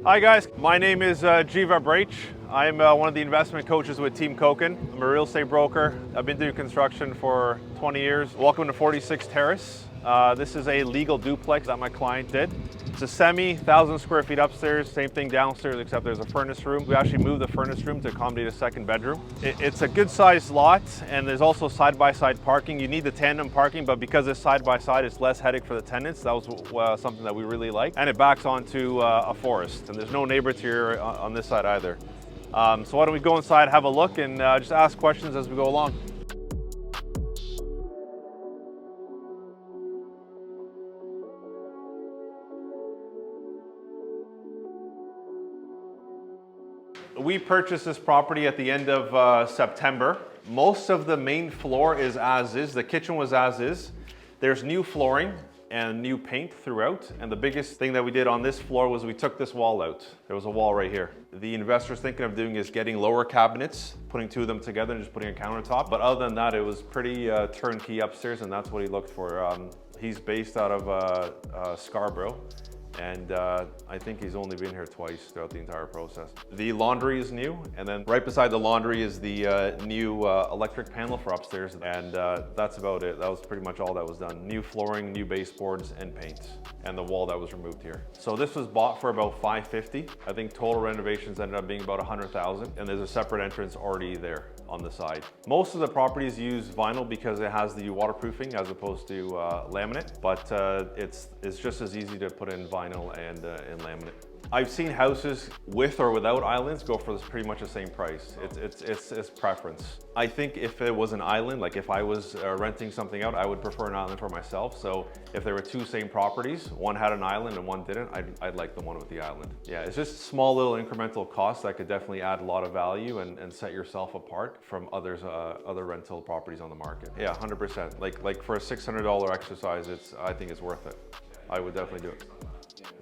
Hi guys, my name is Jeeva Braich. I'm one of the investment coaches with Team Koukun. I'm a real estate broker. I've been doing construction for 20 years. Welcome to 46 Terrace. This is a legal duplex that my client did. It's a semi, 1,000 square feet upstairs, same thing downstairs except there's a furnace room. We actually moved the furnace room to accommodate a second bedroom. It's a good sized lot and there's also side-by-side parking. You need the tandem parking, but because it's side-by-side, it's less headache for the tenants. That was something that we really like. And it backs onto a forest and there's no neighbors here on this side either. So why don't we go inside, have a look and just ask questions as we go along. We purchased this property at the end of September. Most of the main floor is as is. The kitchen was as is. There's new flooring and new paint throughout. And the biggest thing that we did on this floor was we took this wall out. There was a wall right here. The investor's thinking of doing is getting lower cabinets, putting two of them together and just putting a countertop. But other than that, it was pretty turnkey upstairs and that's what he looked for. He's based out of Scarborough. And I think he's only been here twice throughout the entire process. The laundry is new, and then right beside the laundry is the new electric panel for upstairs, and that's about it. That was pretty much all that was done. New flooring, new baseboards, and paint, and the wall that was removed here. So this was bought for about $550. I think total renovations ended up being about $100,000, and there's a separate entrance already there on the side. Most of the properties use vinyl because it has the waterproofing as opposed to laminate, but it's just as easy to put in vinyl and laminate. I've seen houses with or without islands go for pretty much the same price. It's preference. I think if it was an island, like if I was renting something out, I would prefer an island for myself. So if there were two same properties, one had an island and one didn't, I'd like the one with the island. Yeah, it's just small little incremental costs that could definitely add a lot of value and set yourself apart from other rental properties on the market. Yeah, 100%. Like for a $600 exercise, I think it's worth it. I would definitely do it.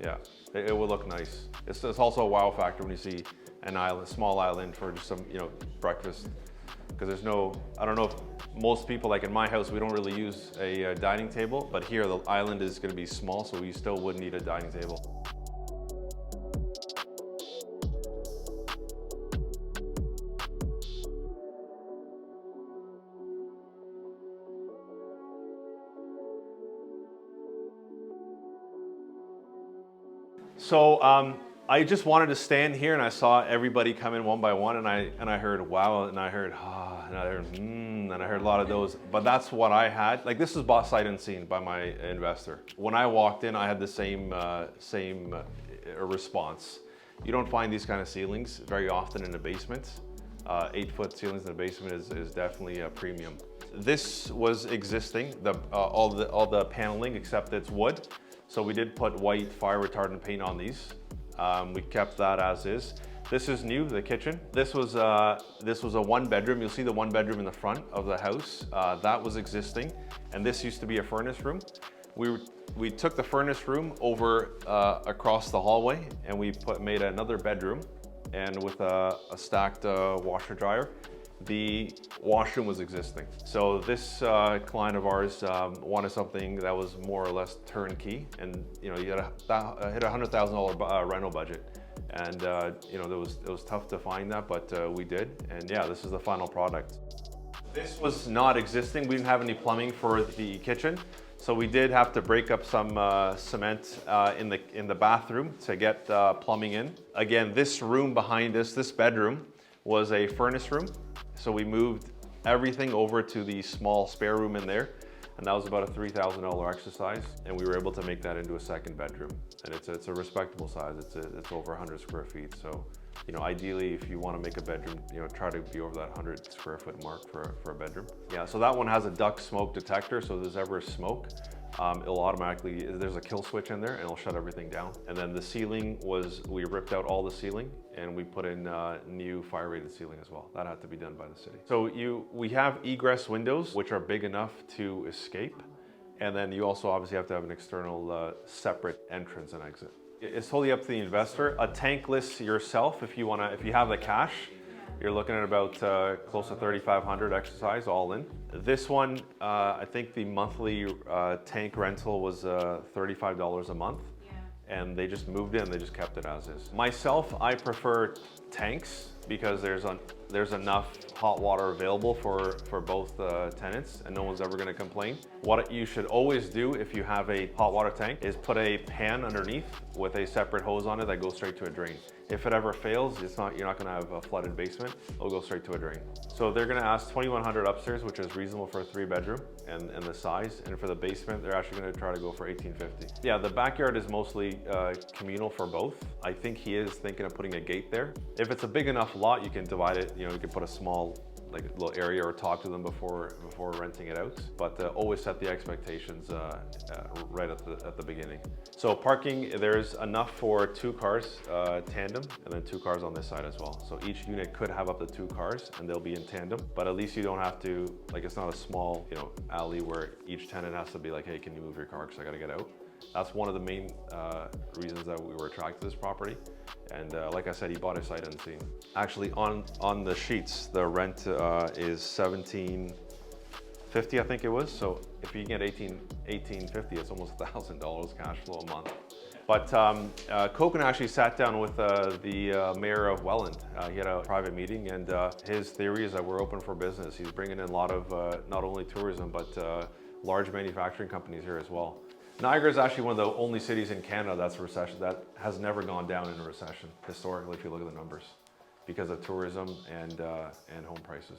Yeah, it will look nice. It's also a wow factor when you see an island, small island for just some, breakfast. Because there's no, I don't know if most people, like in my house, we don't really use a dining table, but here the island is going to be small, so we still would need a dining table. So I just wanted to stand here and I saw everybody come in one by one and I heard wow and I heard ah and I heard and I heard a lot of those, but that's what I had. Like this was bought sight unseen by my investor. When I walked in, I had the same response. You don't find these kind of ceilings very often in a basement. 8-foot ceilings in the basement is definitely a premium. This was existing, all the paneling except it's wood. So we did put white fire retardant paint on these. We kept that as is. This is new, the kitchen. This was a 1-bedroom. You'll see the 1-bedroom in the front of the house. That was existing, and this used to be a furnace room. We took the furnace room over across the hallway, and we made another bedroom, and with a stacked washer dryer. The washroom was existing. So this client of ours wanted something that was more or less turnkey, and you had hit a $100,000 rental budget, and it was tough to find that, but we did, and yeah, this is the final product. This was not existing. We didn't have any plumbing for the kitchen, so we did have to break up some cement in the bathroom to get plumbing in. Again, this room behind us, this bedroom, was a furnace room. So we moved everything over to the small spare room in there, and that was about a $3,000 exercise, and we were able to make that into a second bedroom. And it's a respectable size. It's over 100 square feet. So, ideally, if you want to make a bedroom, try to be over that 100 square foot mark for a bedroom. Yeah, so that one has a duct smoke detector, so if there's ever smoke, it'll automatically, there's a kill switch in there and it'll shut everything down. And then the ceiling we ripped out all the ceiling and we put in new fire rated ceiling as well. That had to be done by the city. So we have egress windows, which are big enough to escape. And then you also obviously have to have an external separate entrance and exit. It's totally up to the investor. A tankless yourself, if you have the cash, you're looking at about close to $3,500 exercise all in. This one, I think the monthly tank rental was $35 a month. and they just moved in, they just kept it as is. Myself, I prefer tanks because there's enough hot water available for both tenants, and no one's ever going to complain. What you should always do if you have a hot water tank is put a pan underneath with a separate hose on it that goes straight to a drain. If it ever fails, you're not going to have a flooded basement. It'll go straight to a drain. So they're going to ask 2,100 upstairs, which is reasonable for a 3-bedroom and the size. And for the basement, they're actually going to try to go for 1,850. Yeah, the backyard is mostly communal for both. I think he is thinking of putting a gate there. If it's a big enough lot, you can divide it. You know, you can put a small, like a little area, or talk to them before renting it out. But always set the expectations right at the beginning. So parking, there's enough for 2 cars tandem, and then 2 cars on this side as well. So each unit could have up to 2 cars, and they'll be in tandem. But at least you don't have to, like, it's not a small, you know, alley where each tenant has to be like, hey, can you move your car because I got to get out. That's one of the main reasons that we were attracted to this property. And like I said, he bought a sight unseen. Actually, on the sheets, the rent is $1,750, I think it was. So if you get $1,850, it's almost $1,000 cash flow a month. But Koukun actually sat down with the mayor of Welland. He had a private meeting, and his theory is that we're open for business. He's bringing in a lot of not only tourism, but large manufacturing companies here as well. Niagara is actually one of the only cities in Canada that has never gone down in a recession, historically, if you look at the numbers, because of tourism and home prices.